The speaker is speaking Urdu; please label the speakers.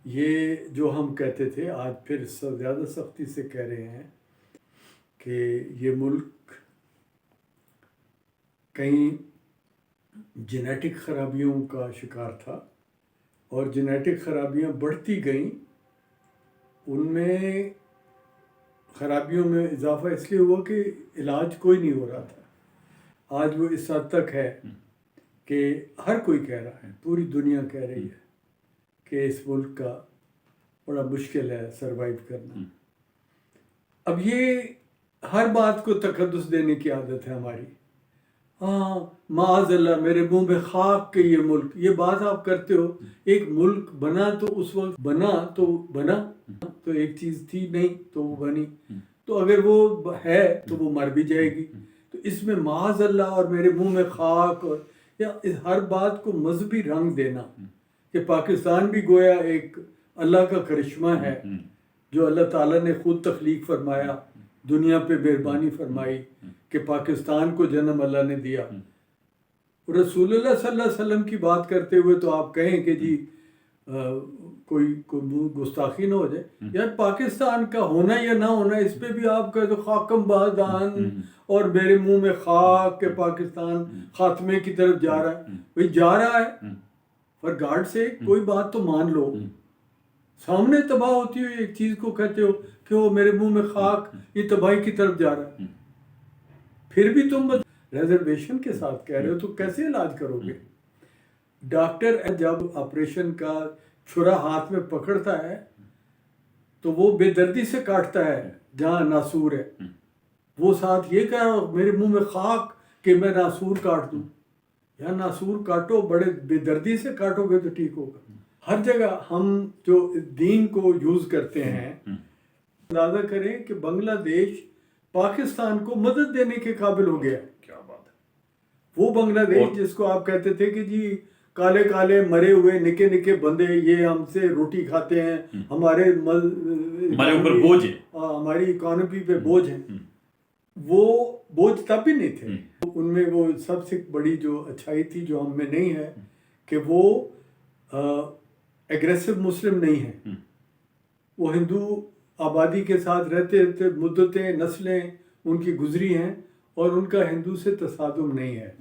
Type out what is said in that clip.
Speaker 1: یہ جو ہم کہتے تھے آج پھر زیادہ سختی سے کہہ رہے ہیں کہ یہ ملک کئی جینیٹک خرابیوں کا شکار تھا اور جینیٹک خرابیاں بڑھتی گئیں. ان میں خرابیوں میں اضافہ اس لیے ہوا کہ علاج کوئی نہیں ہو رہا تھا. آج وہ اس حد تک ہے کہ ہر کوئی کہہ رہا ہے، پوری دنیا کہہ رہی ہے کہ اس ملک کا بڑا مشکل ہے سروائیو کرنا. اب یہ ہر بات کو تقدس دینے کی عادت ہے ہماری. ہاں معاذ اللہ میرے منہ میں خاک کہ یہ ملک، یہ بات آپ کرتے ہو. ایک ملک بنا تو اس وقت بنا تو ایک چیز تھی، نہیں تو وہ بنی. تو اگر وہ ہے تو وہ مر بھی جائے گی. تو اس میں معاذ اللہ اور میرے منہ میں خاک اور یا ہر بات کو مذہبی رنگ دینا کہ پاکستان بھی گویا ایک اللہ کا کرشمہ ہے جو اللہ تعالیٰ نے خود تخلیق فرمایا، دنیا پہ مہربانی فرمائی کہ پاکستان کو جنم اللہ نے دیا. رسول اللہ صلی اللہ علیہ وسلم کی بات کرتے ہوئے تو آپ کہیں کہ جی کوئی گستاخی نہ ہو جائے. یار پاکستان کا ہونا یا نہ ہونا اس پہ بھی آپ کہتے خاکم بادان اور میرے منہ میں خاک کہ پاکستان خاتمے کی طرف جا رہا ہے. بھئی جا رہا ہے پر گاڈ سے کوئی بات تو مان لو. سامنے تباہ ہوتی ہوئی ایک چیز کو کہتے ہو کہ وہ میرے منہ میں خاک، یہ تباہی کی طرف جا رہا ہے. پھر بھی تم ریزرویشن کے ساتھ کہہ رہے ہو تو کیسے علاج کرو گے؟ ڈاکٹر جب آپریشن کا چھرا ہاتھ میں پکڑتا ہے تو وہ بے دردی سے کاٹتا ہے جہاں ناسور ہے. وہ ساتھ یہ کہہ رہا ہو میرے منہ میں خاک کہ میں ناسور کاٹ دوں. یا ناسور کاٹو، بڑے بے دردی سے کاٹو گے تو ٹھیک ہوگا. ہر جگہ ہم جو دین کو یوز کرتے ہیں، اندازہ کریں کہ بنگلہ دیش پاکستان کو مدد دینے کے قابل ہو گیا.
Speaker 2: کیا بات ہے.
Speaker 1: وہ بنگلہ دیش جس کو آپ کہتے تھے کہ جی کالے کالے مرے ہوئے نکے نکے بندے یہ ہم سے روٹی کھاتے ہیں، ہمارے
Speaker 2: اوپر بوجھ ہے،
Speaker 1: ہماری اکانومی پہ بوجھ ہیں. وہ بوجھ تب بھی نہیں تھے. ان میں وہ سب سے بڑی جو اچھائی تھی جو ہم میں نہیں ہے کہ وہ ایگریسو مسلم نہیں ہیں. وہ ہندو آبادی کے ساتھ رہتے مدتیں نسلیں ان کی گزری ہیں اور ان کا ہندو سے تصادم نہیں ہے.